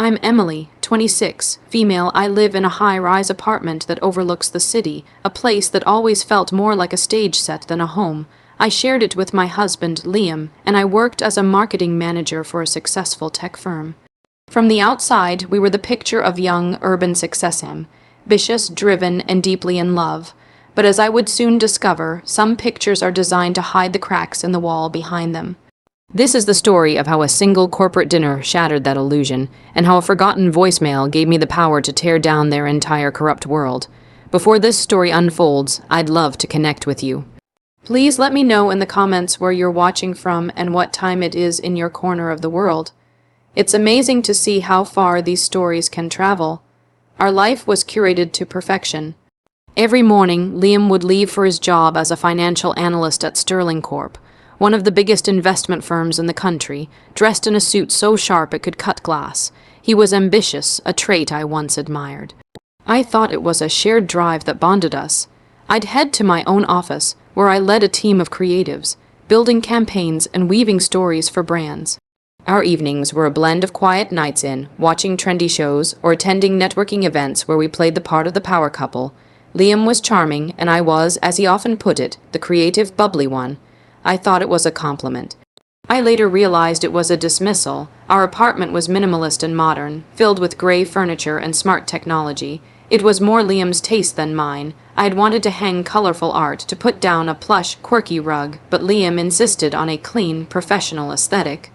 I'm Emily, 26, female. I live in a high-rise apartment that overlooks the city, a place that always felt more like a stage set than a home. I shared it with my husband, Liam, and I worked as a marketing manager for a successful tech firm. From the outside, we were the picture of young, urban success, ambitious, driven, and deeply in love. But as I would soon discover, some pictures are designed to hide the cracks in the wall behind them. This is the story of how a single corporate dinner shattered that illusion, and how a forgotten voicemail gave me the power to tear down their entire corrupt world. Before this story unfolds, I'd love to connect with you. Please let me know in the comments where you're watching from and what time it is in your corner of the world. It's amazing to see how far these stories can travel. Our life was curated to perfection. Every morning, Liam would leave for his job as a financial analyst at Sterling Corp, one of the biggest investment firms in the country, dressed in a suit so sharp it could cut glass. He was ambitious, a trait I once admired. I thought it was a shared drive that bonded us. I'd head to my own office, where I led a team of creatives, building campaigns and weaving stories for brands. Our evenings were a blend of quiet nights in, watching trendy shows, or attending networking events where we played the part of the power couple. Liam was charming, and I was, as he often put it, the creative, bubbly one. I thought it was a compliment. I later realized it was a dismissal. Our apartment was minimalist and modern, filled with gray furniture and smart technology. It was more Liam's taste than mine. I had wanted to hang colorful art, to put down a plush, quirky rug, but Liam insisted on a clean, professional aesthetic.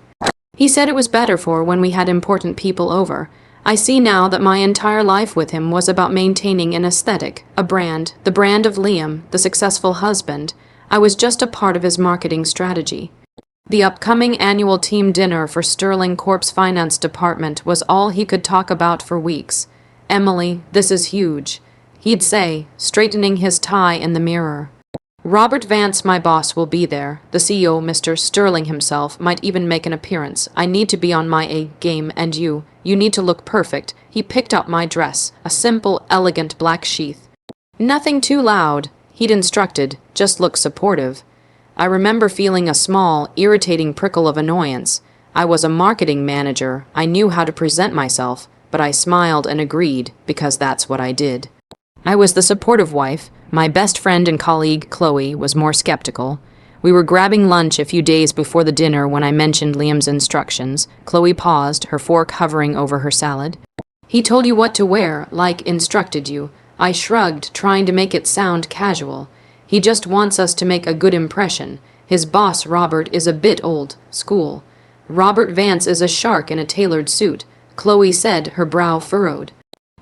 He said it was better for when we had important people over. I see now that my entire life with him was about maintaining an aesthetic, a brand, the brand of Liam, the successful husband. I was just a part of his marketing strategy. The upcoming annual team dinner for Sterling Corp's finance department was all he could talk about for weeks. "Emily, this is huge," he'd say, straightening his tie in the mirror. "Robert Vance, my boss, will be there. The CEO, Mr. Sterling himself, might even make an appearance. I need to be on my A game, and you need to look perfect." He picked up my dress, a simple, elegant black sheath. "Nothing too loud," he'd instructed, "just look supportive." I remember feeling a small, irritating prickle of annoyance. I was a marketing manager. I knew how to present myself, but I smiled and agreed, because that's what I did. I was the supportive wife. My best friend and colleague, Chloe, was more skeptical. We were grabbing lunch a few days before the dinner when I mentioned Liam's instructions. Chloe paused, her fork hovering over her salad. "He told you what to wear, like instructed you." I shrugged, trying to make it sound casual. "He just wants us to make a good impression. His boss, Robert, is a bit old school. Robert Vance is a shark in a tailored suit," Chloe said, her brow furrowed.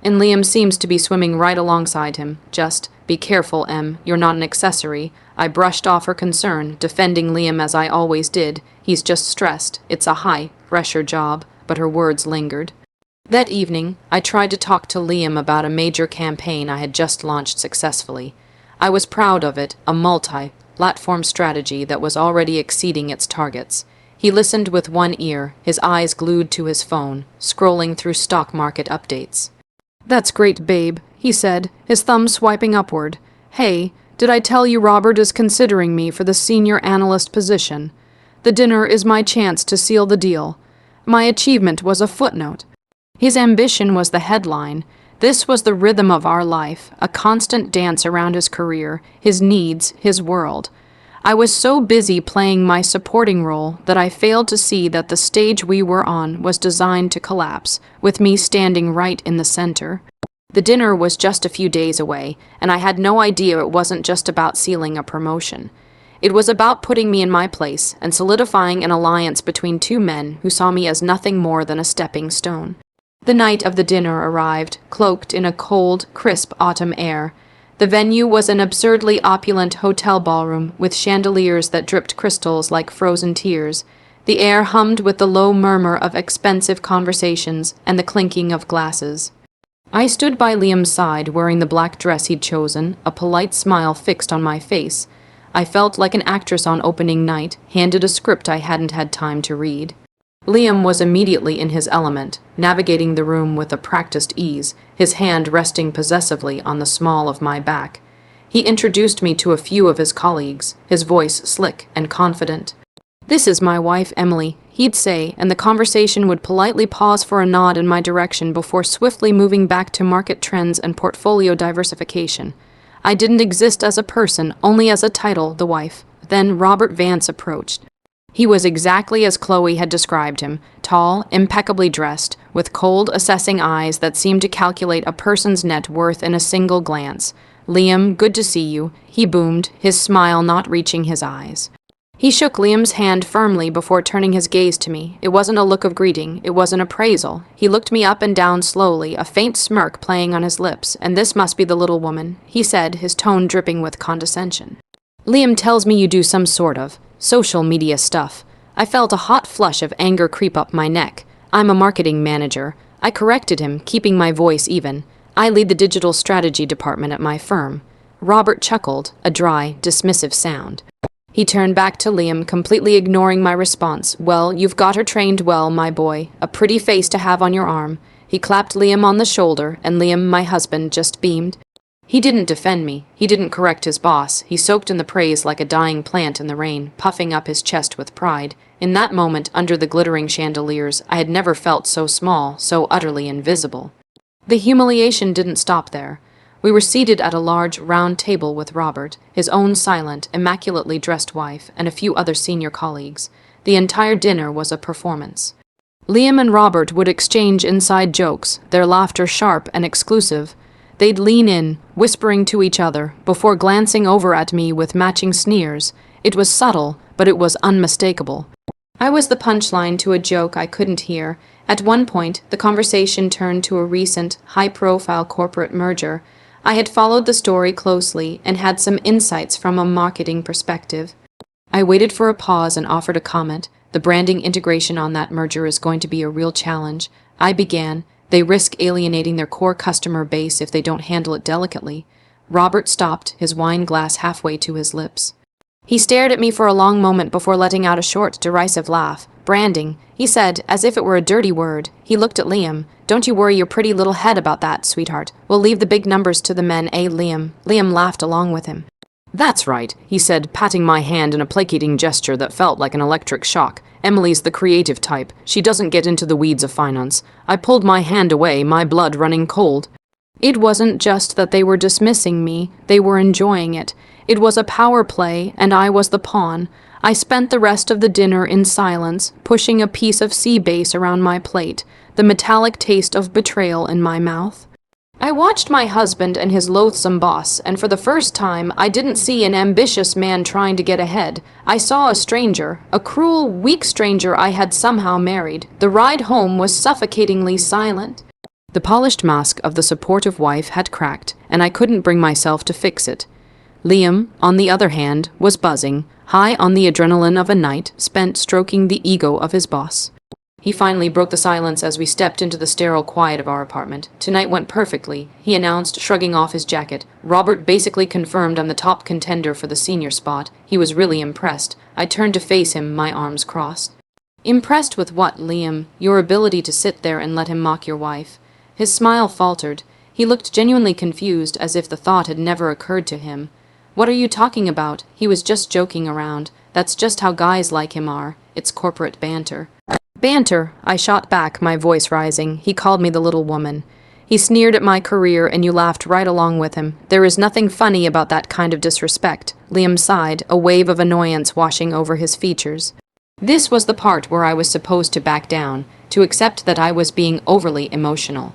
"And Liam seems to be swimming right alongside him. Just be careful, Em. You're not an accessory." I brushed off her concern, defending Liam as I always did. "He's just stressed. It's a high-pressure job," but her words lingered. That evening, I tried to talk to Liam about a major campaign I had just launched successfully. I was proud of it, a multi-platform strategy that was already exceeding its targets. He listened with one ear, his eyes glued to his phone, scrolling through stock market updates. "That's great, babe," he said, his thumb swiping upward. "Hey, did I tell you Robert is considering me for the senior analyst position? The dinner is my chance to seal the deal." My achievement was a footnote. His ambition was the headline. This was the rhythm of our life, a constant dance around his career, his needs, his world. I was so busy playing my supporting role that I failed to see that the stage we were on was designed to collapse, with me standing right in the center. The dinner was just a few days away, and I had no idea it wasn't just about sealing a promotion. It was about putting me in my place and solidifying an alliance between two men who saw me as nothing more than a stepping stone. The night of the dinner arrived, cloaked in a cold, crisp autumn air. The venue was an absurdly opulent hotel ballroom with chandeliers that dripped crystals like frozen tears. The air hummed with the low murmur of expensive conversations and the clinking of glasses. I stood by Liam's side, wearing the black dress he'd chosen, a polite smile fixed on my face. I felt like an actress on opening night, handed a script I hadn't had time to read. Liam was immediately in his element, navigating the room with a practiced ease, his hand resting possessively on the small of my back. He introduced me to a few of his colleagues, his voice slick and confident. "This is my wife, Emily," he'd say, and the conversation would politely pause for a nod in my direction before swiftly moving back to market trends and portfolio diversification. I didn't exist as a person, only as a title, the wife. Then Robert Vance approached. He was exactly as Chloe had described him, tall, impeccably dressed, with cold, assessing eyes that seemed to calculate a person's net worth in a single glance. "Liam, good to see you," he boomed, his smile not reaching his eyes. He shook Liam's hand firmly before turning his gaze to me. It wasn't a look of greeting, it was an appraisal. He looked me up and down slowly, a faint smirk playing on his lips. "And this must be the little woman," he said, his tone dripping with condescension. "Liam tells me you do some sort of social media stuff." I felt a hot flush of anger creep up my neck. "I'm a marketing manager." I corrected him, keeping my voice even. "I lead the digital strategy department at my firm." Robert chuckled, a dry, dismissive sound. He turned back to Liam, completely ignoring my response. "Well, you've got her trained well, my boy. A pretty face to have on your arm." He clapped Liam on the shoulder, and Liam, my husband, just beamed. He didn't defend me. He didn't correct his boss. He soaked in the praise like a dying plant in the rain, puffing up his chest with pride. In that moment, under the glittering chandeliers, I had never felt so small, so utterly invisible. The humiliation didn't stop there. We were seated at a large, round table with Robert, his own silent, immaculately dressed wife, and a few other senior colleagues. The entire dinner was a performance. Liam and Robert would exchange inside jokes, their laughter sharp and exclusive. They'd lean in, whispering to each other, before glancing over at me with matching sneers. It was subtle, but it was unmistakable. I was the punchline to a joke I couldn't hear. At one point, the conversation turned to a recent, high-profile corporate merger. I had followed the story closely and had some insights from a marketing perspective. I waited for a pause and offered a comment. "The branding integration on that merger is going to be a real challenge." I began. "They risk alienating their core customer base if they don't handle it delicately." Robert stopped, his wine glass halfway to his lips. He stared at me for a long moment before letting out a short, derisive laugh. "Branding," he said, as if it were a dirty word. He looked at Liam. "Don't you worry your pretty little head about that, sweetheart. We'll leave the big numbers to the men, eh, Liam?" Liam laughed along with him. "That's right," he said, patting my hand in a placating gesture that felt like an electric shock. "Emily's the creative type. She doesn't get into the weeds of finance." I pulled my hand away, my blood running cold. It wasn't just that they were dismissing me, they were enjoying it. It was a power play, and I was the pawn. I spent the rest of the dinner in silence, pushing a piece of sea bass around my plate, the metallic taste of betrayal in my mouth. I watched my husband and his loathsome boss, and for the first time, I didn't see an ambitious man trying to get ahead. I saw a stranger, a cruel, weak stranger I had somehow married. The ride home was suffocatingly silent. The polished mask of the supportive wife had cracked, and I couldn't bring myself to fix it. Liam, on the other hand, was buzzing, high on the adrenaline of a night spent stroking the ego of his boss. He finally broke the silence as we stepped into the sterile quiet of our apartment. "Tonight went perfectly," he announced, shrugging off his jacket. "Robert basically confirmed I'm the top contender for the senior spot. He was really impressed." I turned to face him, my arms crossed. "Impressed with what, Liam? Your ability to sit there and let him mock your wife?" His smile faltered. He looked genuinely confused, as if the thought had never occurred to him. "What are you talking about? He was just joking around. That's just how guys like him are. It's corporate banter." "Banter," I shot back, my voice rising. He called me the little woman. He sneered at my career, and you laughed right along with him. "There is nothing funny about that kind of disrespect." Liam sighed, a wave of annoyance washing over his features. This was the part where I was supposed to back down, to accept that I was being overly emotional.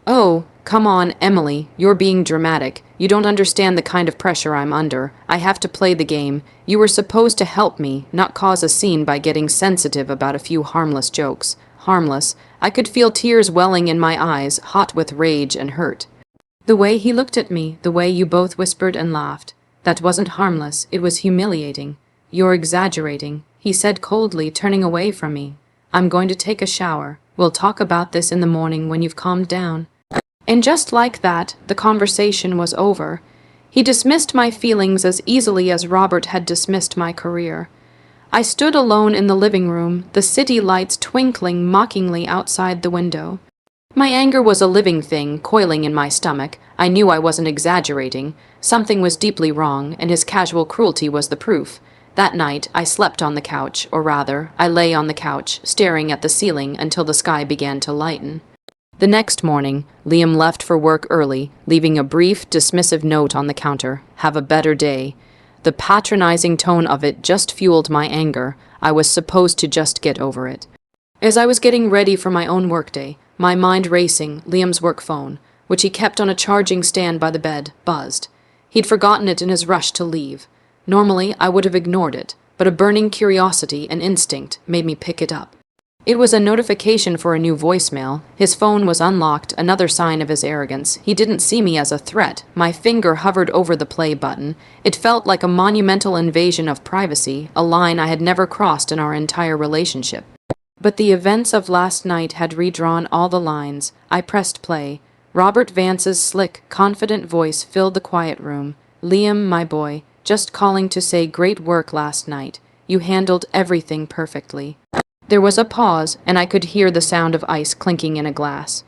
"Oh, come on, Emily, you're being dramatic. You don't understand the kind of pressure I'm under. I have to play the game. You were supposed to help me, not cause a scene by getting sensitive about a few harmless jokes." Harmless. I could feel tears welling in my eyes, hot with rage and hurt. The way he looked at me, the way you both whispered and laughed. That wasn't harmless, it was humiliating. "You're exaggerating," he said coldly, turning away from me. "I'm going to take a shower. We'll talk about this in the morning when you've calmed down." And just like that, the conversation was over. He dismissed my feelings as easily as Robert had dismissed my career. I stood alone in the living room, the city lights twinkling mockingly outside the window. My anger was a living thing, coiling in my stomach. I knew I wasn't exaggerating. Something was deeply wrong, and his casual cruelty was the proof. That night, I slept on the couch, or rather, I lay on the couch, staring at the ceiling until the sky began to lighten. The next morning, Liam left for work early, leaving a brief, dismissive note on the counter. "Have a better day." The patronizing tone of it just fueled my anger. I was supposed to just get over it. As I was getting ready for my own workday, my mind racing, Liam's work phone, which he kept on a charging stand by the bed, buzzed. He'd forgotten it in his rush to leave. Normally, I would have ignored it, but a burning curiosity and instinct made me pick it up. It was a notification for a new voicemail. His phone was unlocked, another sign of his arrogance. He didn't see me as a threat. My finger hovered over the play button. It felt like a monumental invasion of privacy, a line I had never crossed in our entire relationship. But the events of last night had redrawn all the lines. I pressed play. Robert Vance's slick, confident voice filled the quiet room. "Liam, my boy, just calling to say great work last night. You handled everything perfectly." There was a pause, and I could hear the sound of ice clinking in a glass.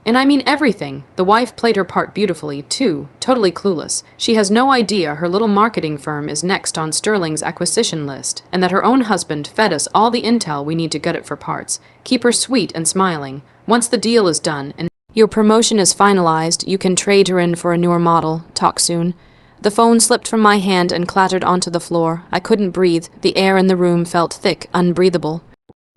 "And I mean everything. The wife played her part beautifully, too, totally clueless. She has no idea her little marketing firm is next on Sterling's acquisition list, and that her own husband fed us all the intel we need to gut it for parts. Keep her sweet and smiling. Once the deal is done and your promotion is finalized, you can trade her in for a newer model. Talk soon." The phone slipped from my hand and clattered onto the floor. I couldn't breathe. The air in the room felt thick, unbreathable.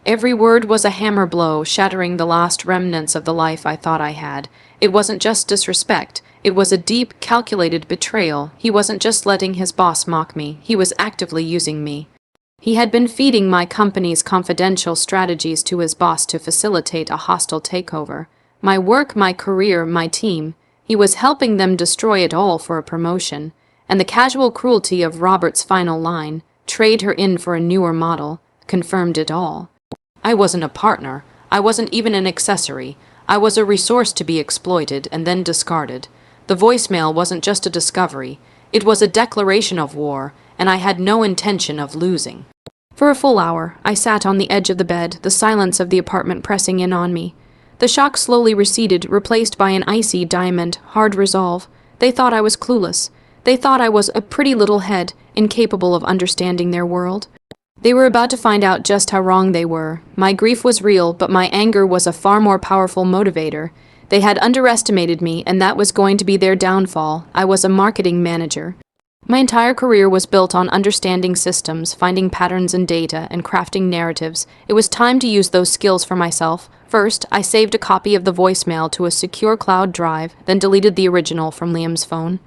Every word was a hammer blow, shattering the last remnants of the life I thought I had. It wasn't just disrespect. It was a deep, calculated betrayal. He wasn't just letting his boss mock me. He was actively using me. He had been feeding my company's confidential strategies to his boss to facilitate a hostile takeover. My work, my career, my team. He was helping them destroy it all for a promotion. And the casual cruelty of Robert's final line, "Trade her in for a newer model," confirmed it all. I wasn't a partner. I wasn't even an accessory. I was a resource to be exploited and then discarded. The voicemail wasn't just a discovery. It was a declaration of war, and I had no intention of losing. For a full hour, I sat on the edge of the bed, the silence of the apartment pressing in on me. The shock slowly receded, replaced by an icy diamond, hard resolve. They thought I was clueless. They thought I was a pretty little head, incapable of understanding their world. They were about to find out just how wrong they were. My grief was real, but my anger was a far more powerful motivator. They had underestimated me, and that was going to be their downfall. I was a marketing manager. My entire career was built on understanding systems, finding patterns in data, and crafting narratives. It was time to use those skills for myself. First, I saved a copy of the voicemail to a secure cloud drive, then deleted the original from Liam's phone.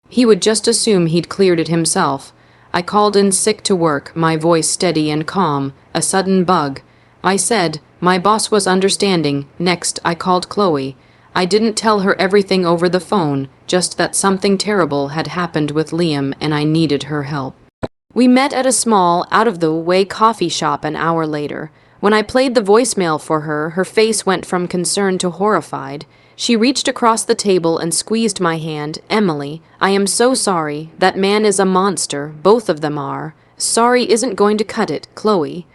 He would just assume he'd cleared it himself. I called in sick to work, my voice steady and calm, a sudden bug. I said, my boss was understanding. Next, I called Chloe. I didn't tell her everything over the phone, just that something terrible had happened with Liam and I needed her help. We met at a small, out-of-the-way coffee shop an hour later. When I played the voicemail for her, her face went from concern to horrified. She reached across the table and squeezed my hand. "Emily, I am so sorry. That man is a monster. Both of them are. Sorry isn't going to cut it, Chloe."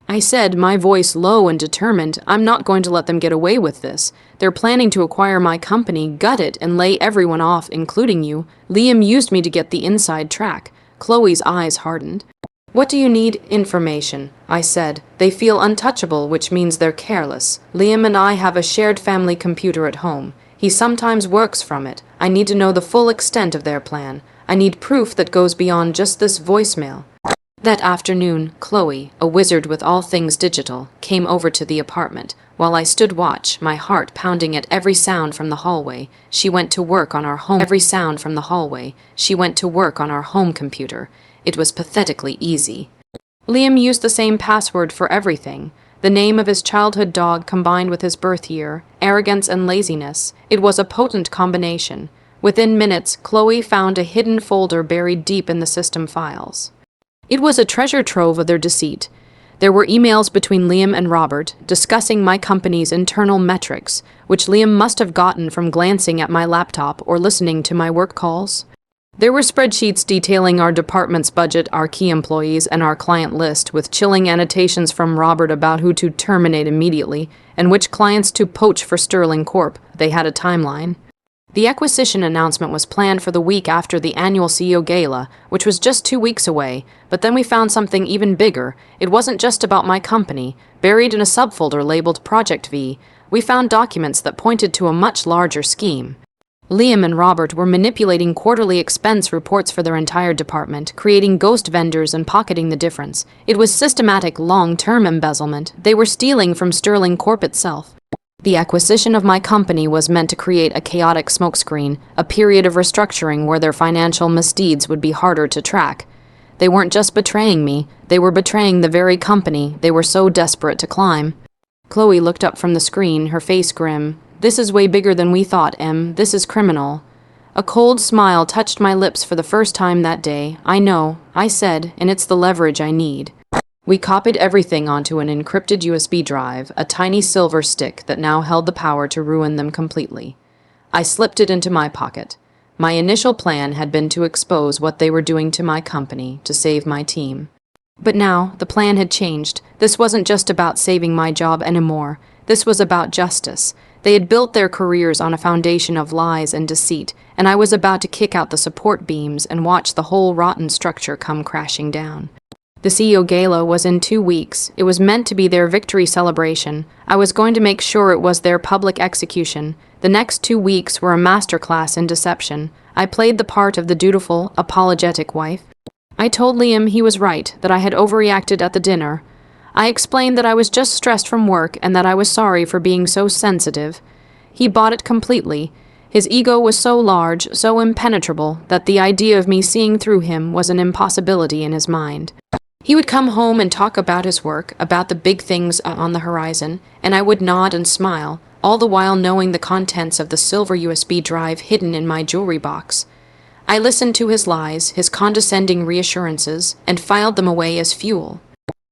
I said, my voice low and determined, "I'm not going to let them get away with this. They're planning to acquire my company, gut it, and lay everyone off, including you. Liam used me to get the inside track." Chloe's eyes hardened. "What do you need?" "Information," I said. "They feel untouchable, which means they're careless. Liam and I have a shared family computer at home. He sometimes works from it. I need to know the full extent of their plan. I need proof that goes beyond just this voicemail." That afternoon, Chloe, a wizard with all things digital, came over to the apartment. While I stood watch, my heart pounding at every sound from the hallway, she went to work on our home computer. It was pathetically easy. Liam used the same password for everything. The name of his childhood dog combined with his birth year, arrogance and laziness. It was a potent combination. Within minutes, Chloe found a hidden folder buried deep in the system files. It was a treasure trove of their deceit. There were emails between Liam and Robert discussing my company's internal metrics, which Liam must have gotten from glancing at my laptop or listening to my work calls. There were spreadsheets detailing our department's budget, our key employees, and our client list, with chilling annotations from Robert about who to terminate immediately and which clients to poach for Sterling Corp. They had a timeline. The acquisition announcement was planned for the week after the annual CEO Gala, which was just 2 weeks away, but then we found something even bigger. It wasn't just about my company. Buried in a subfolder labeled Project V, we found documents that pointed to a much larger scheme. Liam and Robert were manipulating quarterly expense reports for their entire department, creating ghost vendors and pocketing the difference. It was systematic, long-term embezzlement. They were stealing from Sterling Corp itself. The acquisition of my company was meant to create a chaotic smokescreen, a period of restructuring where their financial misdeeds would be harder to track. They weren't just betraying me, they were betraying the very company they were so desperate to climb. Chloe looked up from the screen, her face grim. "This is way bigger than we thought, Em. This is criminal." A cold smile touched my lips for the first time that day. "I know," I said, "and it's the leverage I need." We copied everything onto an encrypted USB drive, a tiny silver stick that now held the power to ruin them completely. I slipped it into my pocket. My initial plan had been to expose what they were doing to my company, to save my team. But now, the plan had changed. This wasn't just about saving my job anymore. This was about justice. They had built their careers on a foundation of lies and deceit, and I was about to kick out the support beams and watch the whole rotten structure come crashing down. The CEO Gala was in 2 weeks. It was meant to be their victory celebration. I was going to make sure it was their public execution. The next 2 weeks were a masterclass in deception. I played the part of the dutiful, apologetic wife. I told Liam he was right, that I had overreacted at the dinner. I explained that I was just stressed from work and that I was sorry for being so sensitive. He bought it completely. His ego was so large, so impenetrable, that the idea of me seeing through him was an impossibility in his mind. He would come home and talk about his work, about the big things on the horizon, and I would nod and smile, all the while knowing the contents of the silver USB drive hidden in my jewelry box. I listened to his lies, his condescending reassurances, and filed them away as fuel.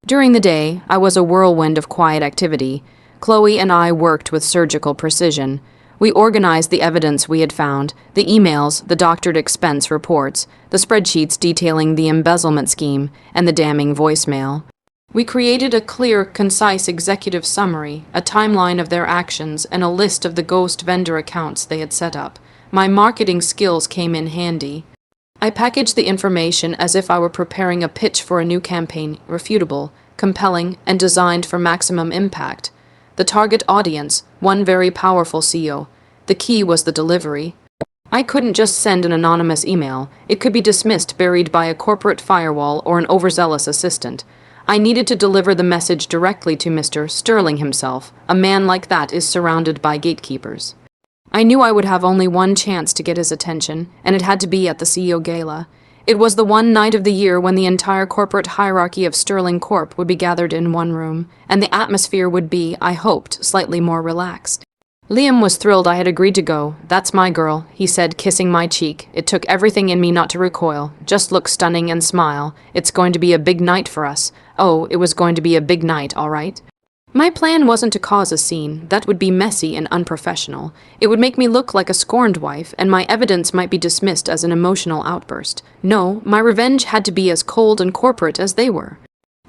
During the day, I was a whirlwind of quiet activity. Chloe and I worked with surgical precision. We organized the evidence we had found, the emails, the doctored expense reports, the spreadsheets detailing the embezzlement scheme, and the damning voicemail. We created a clear, concise executive summary, a timeline of their actions, and a list of the ghost vendor accounts they had set up. My marketing skills came in handy. I packaged the information as if I were preparing a pitch for a new campaign, refutable, compelling, and designed for maximum impact. The target audience, one very powerful CEO. The key was the delivery. I couldn't just send an anonymous email. It could be dismissed, buried by a corporate firewall or an overzealous assistant. I needed to deliver the message directly to Mr. Sterling himself. A man like that is surrounded by gatekeepers. I knew I would have only one chance to get his attention, and it had to be at the CEO Gala. It was the one night of the year when the entire corporate hierarchy of Sterling Corp would be gathered in one room, and the atmosphere would be, I hoped, slightly more relaxed. Liam was thrilled I had agreed to go. "That's my girl," he said, kissing my cheek. It took everything in me not to recoil. "Just look stunning and smile. It's going to be a big night for us." Oh, it was going to be a big night, all right. My plan wasn't to cause a scene. That would be messy and unprofessional. It would make me look like a scorned wife, and my evidence might be dismissed as an emotional outburst. No, my revenge had to be as cold and corporate as they were.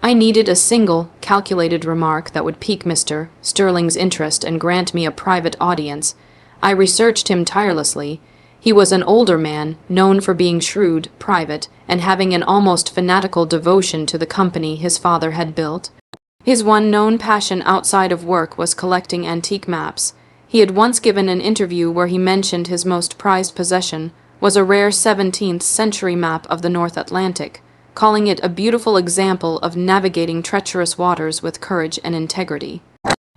I needed a single, calculated remark that would pique Mr. Sterling's interest and grant me a private audience. I researched him tirelessly. He was an older man, known for being shrewd, private, and having an almost fanatical devotion to the company his father had built. His one known passion outside of work was collecting antique maps. He had once given an interview where he mentioned his most prized possession was a rare 17th century map of the North Atlantic, calling it a beautiful example of navigating treacherous waters with courage and integrity.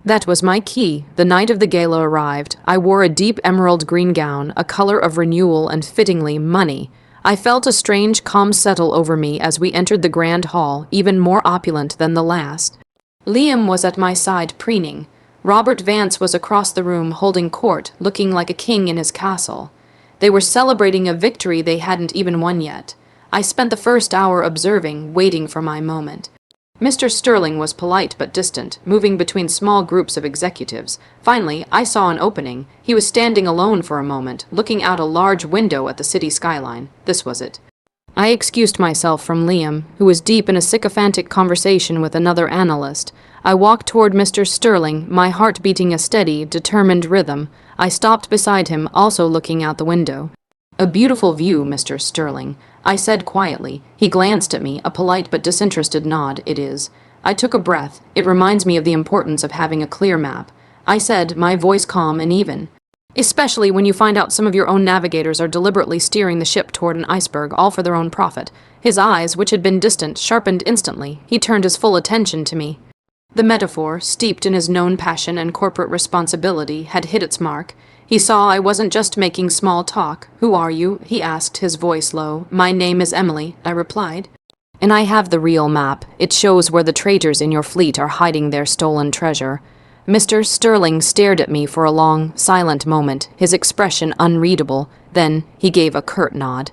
That was my key. The night of the gala arrived. I wore a deep emerald green gown, a color of renewal and fittingly money. I felt a strange calm settle over me as we entered the grand hall, even more opulent than the last. Liam was at my side, preening. Robert Vance was across the room holding court, looking like a king in his castle. They were celebrating a victory they hadn't even won yet. I spent the first hour observing, waiting for my moment. Mr. Sterling was polite but distant, moving between small groups of executives. Finally, I saw an opening. He was standing alone for a moment, looking out a large window at the city skyline. This was it. I excused myself from Liam, who was deep in a sycophantic conversation with another analyst. I walked toward Mr. Sterling, my heart beating a steady, determined rhythm. I stopped beside him, also looking out the window. "A beautiful view, Mr. Sterling," I said quietly. He glanced at me, a polite but disinterested nod, "It is." I took a breath. "It reminds me of the importance of having a clear map," I said, my voice calm and even. "Especially when you find out some of your own navigators are deliberately steering the ship toward an iceberg, all for their own profit." His eyes, which had been distant, sharpened instantly. He turned his full attention to me. The metaphor, steeped in his known passion and corporate responsibility, had hit its mark. He saw I wasn't just making small talk. "Who are you?" he asked, his voice low. "My name is Emily," I replied. "And I have the real map. It shows where the traitors in your fleet are hiding their stolen treasure." Mr. Sterling stared at me for a long, silent moment, his expression unreadable. Then he gave a curt nod.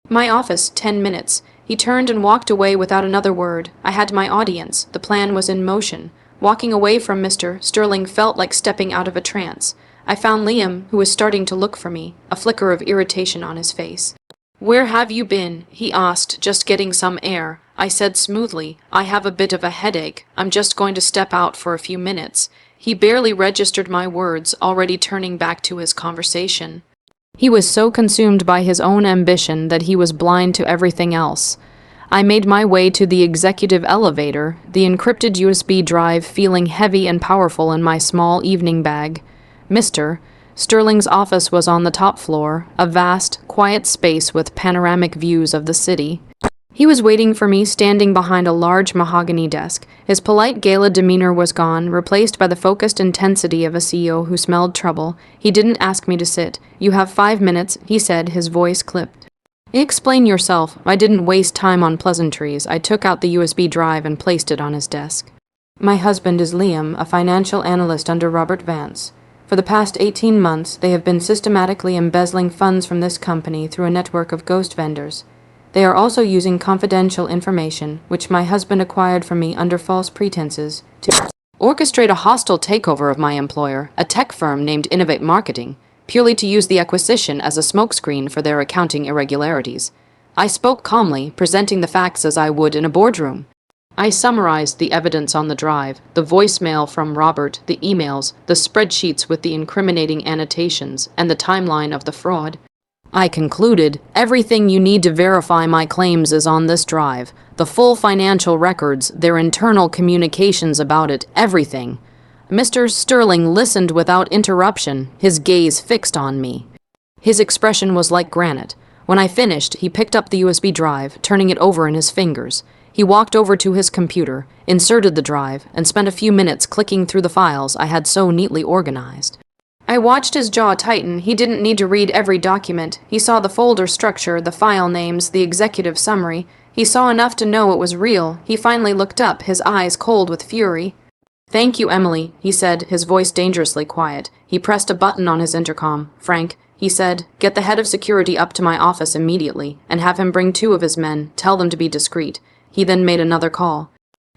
"My office, 10 minutes." He turned and walked away without another word. I had my audience. The plan was in motion. Walking away from Mr. Sterling felt like stepping out of a trance. I found Liam, who was starting to look for me, a flicker of irritation on his face. "Where have you been?" he asked, just getting some air. I said smoothly, "I have a bit of a headache. I'm just going to step out for a few minutes." He barely registered my words, already turning back to his conversation. He was so consumed by his own ambition that he was blind to everything else. I made my way to the executive elevator, the encrypted USB drive feeling heavy and powerful in my small evening bag. Mr. Sterling's office was on the top floor, a vast, quiet space with panoramic views of the city. He was waiting for me, standing behind a large mahogany desk. His polite gala demeanor was gone, replaced by the focused intensity of a CEO who smelled trouble. He didn't ask me to sit. "You have 5 minutes," he said, his voice clipped. "Explain yourself." I didn't waste time on pleasantries. I took out the USB drive and placed it on his desk. "My husband is Liam, a financial analyst under Robert Vance. For the past 18 months, they have been systematically embezzling funds from this company through a network of ghost vendors. They are also using confidential information, which my husband acquired from me under false pretenses, to orchestrate a hostile takeover of my employer, a tech firm named Innovate Marketing, purely to use the acquisition as a smokescreen for their accounting irregularities." I spoke calmly, presenting the facts as I would in a boardroom. I summarized the evidence on the drive, the voicemail from Robert, the emails, the spreadsheets with the incriminating annotations, and the timeline of the fraud. I concluded, "Everything you need to verify my claims is on this drive. The full financial records, their internal communications about it, everything." Mr. Sterling listened without interruption, his gaze fixed on me. His expression was like granite. When I finished, he picked up the USB drive, turning it over in his fingers. He walked over to his computer, inserted the drive, and spent a few minutes clicking through the files I had so neatly organized. I watched his jaw tighten. He didn't need to read every document. He saw the folder structure, the file names, the executive summary. He saw enough to know it was real. He finally looked up, his eyes cold with fury. "Thank you, Emily," he said, his voice dangerously quiet. He pressed a button on his intercom. "Frank," he said, "get the head of security up to my office immediately, and have him bring 2 of his men. Tell them to be discreet." He then made another call.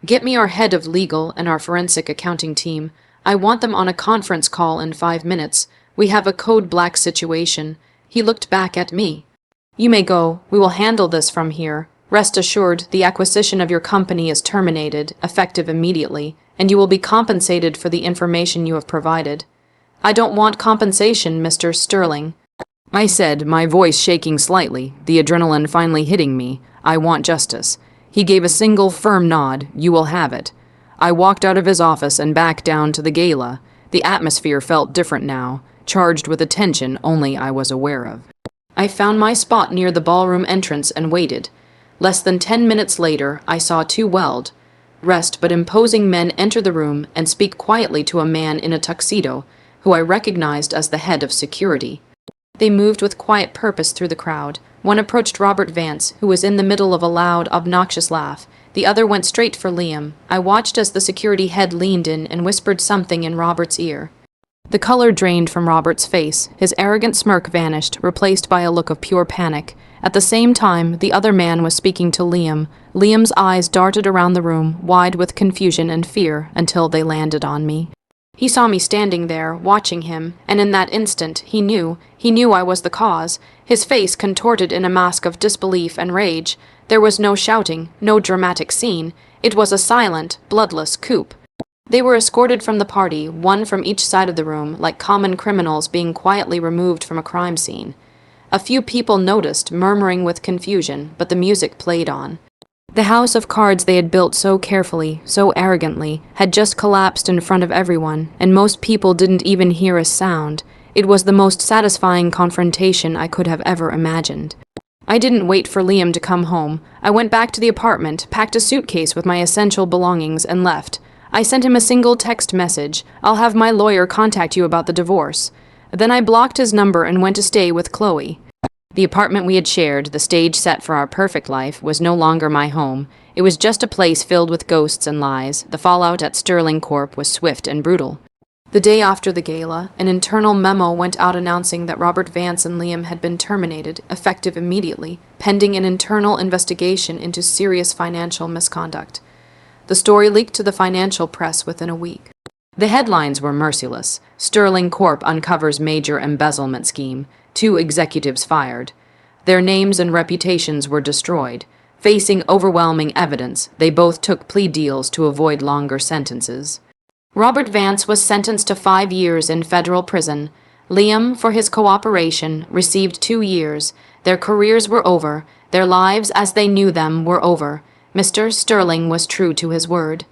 "Get me our head of legal and our forensic accounting team. I want them on a conference call in 5 minutes. We have a code black situation." He looked back at me. "You may go. We will handle this from here. Rest assured, the acquisition of your company is terminated, effective immediately, and you will be compensated for the information you have provided." "I don't want compensation, Mr. Sterling," I said, my voice shaking slightly, the adrenaline finally hitting me. "I want justice." He gave a single firm nod. "You will have it." I walked out of his office and back down to the gala. The atmosphere felt different now, charged with a tension only I was aware of. I found my spot near the ballroom entrance and waited. Less than 10 minutes later, I saw 2 well-dressed but imposing men enter the room and speak quietly to a man in a tuxedo, who I recognized as the head of security. They moved with quiet purpose through the crowd. One approached Robert Vance, who was in the middle of a loud, obnoxious laugh. The other went straight for Liam. I watched as the security head leaned in and whispered something in Robert's ear. The color drained from Robert's face. His arrogant smirk vanished, replaced by a look of pure panic. At the same time, the other man was speaking to Liam. Liam's eyes darted around the room, wide with confusion and fear, until they landed on me. He saw me standing there, watching him, and in that instant, he knew I was the cause. His face contorted in a mask of disbelief and rage. There was no shouting, no dramatic scene. It was a silent, bloodless coup. They were escorted from the party, one from each side of the room, like common criminals being quietly removed from a crime scene. A few people noticed, murmuring with confusion, but the music played on. The house of cards they had built so carefully, so arrogantly, had just collapsed in front of everyone, and most people didn't even hear a sound. It was the most satisfying confrontation I could have ever imagined. I didn't wait for Liam to come home. I went back to the apartment, packed a suitcase with my essential belongings, and left. I sent him a single text message. "I'll have my lawyer contact you about the divorce." Then I blocked his number and went to stay with Chloe. The apartment we had shared, the stage set for our perfect life, was no longer my home. It was just a place filled with ghosts and lies. The fallout at Sterling Corp was swift and brutal. The day after the gala, an internal memo went out announcing that Robert Vance and Liam had been terminated, effective immediately, pending an internal investigation into serious financial misconduct. The story leaked to the financial press within a week. The headlines were merciless. Sterling Corp uncovers major embezzlement scheme. 2 executives fired. Their names and reputations were destroyed. Facing overwhelming evidence, they both took plea deals to avoid longer sentences. Robert Vance was sentenced to 5 years in federal prison. Liam, for his cooperation, received 2 years. Their careers were over. Their lives as they knew them were over. Mr. Sterling was true to his word.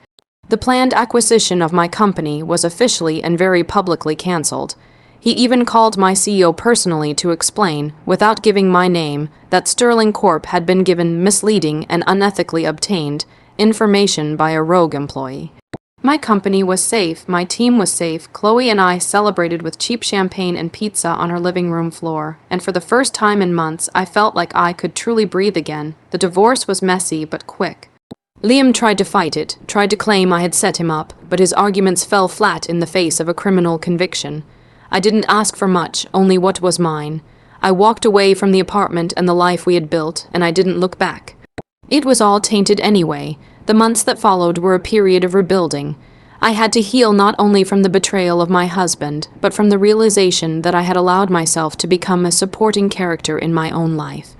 The planned acquisition of my company was officially and very publicly cancelled. He even called my CEO personally to explain, without giving my name, that Sterling Corp had been given misleading and unethically obtained information by a rogue employee. My company was safe, my team was safe. Chloe and I celebrated with cheap champagne and pizza on her living room floor, and for the first time in months, I felt like I could truly breathe again. The divorce was messy but quick. Liam tried to fight it, tried to claim I had set him up, but his arguments fell flat in the face of a criminal conviction. I didn't ask for much, only what was mine. I walked away from the apartment and the life we had built, and I didn't look back. It was all tainted anyway. The months that followed were a period of rebuilding. I had to heal not only from the betrayal of my husband, but from the realization that I had allowed myself to become a supporting character in my own life.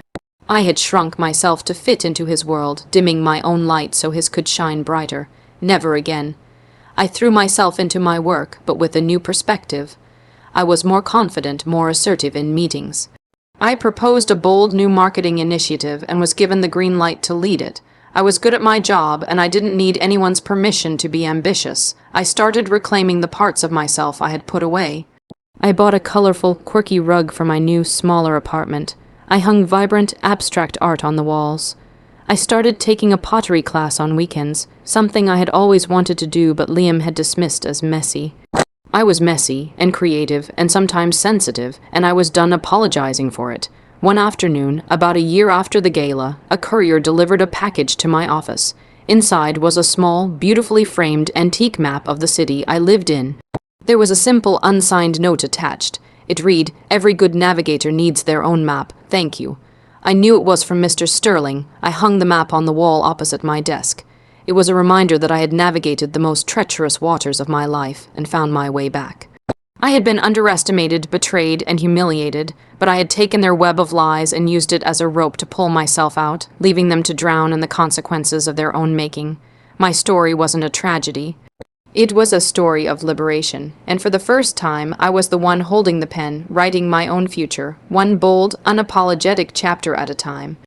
I had shrunk myself to fit into his world, dimming my own light so his could shine brighter. Never again. I threw myself into my work, but with a new perspective. I was more confident, more assertive in meetings. I proposed a bold new marketing initiative and was given the green light to lead it. I was good at my job, and I didn't need anyone's permission to be ambitious. I started reclaiming the parts of myself I had put away. I bought a colorful, quirky rug for my new, smaller apartment. I hung vibrant, abstract art on the walls. I started taking a pottery class on weekends, something I had always wanted to do but Liam had dismissed as messy. I was messy and creative and sometimes sensitive, and I was done apologizing for it. One afternoon, about a year after the gala, a courier delivered a package to my office. Inside was a small, beautifully framed antique map of the city I lived in. There was a simple, unsigned note attached. It read, "Every good navigator needs their own map. Thank you." I knew it was from Mr. Sterling. I hung the map on the wall opposite my desk. It was a reminder that I had navigated the most treacherous waters of my life and found my way back. I had been underestimated, betrayed, and humiliated, but I had taken their web of lies and used it as a rope to pull myself out, leaving them to drown in the consequences of their own making. My story wasn't a tragedy. It was a story of liberation, and for the first time, I was the one holding the pen, writing my own future, one bold, unapologetic chapter at a time.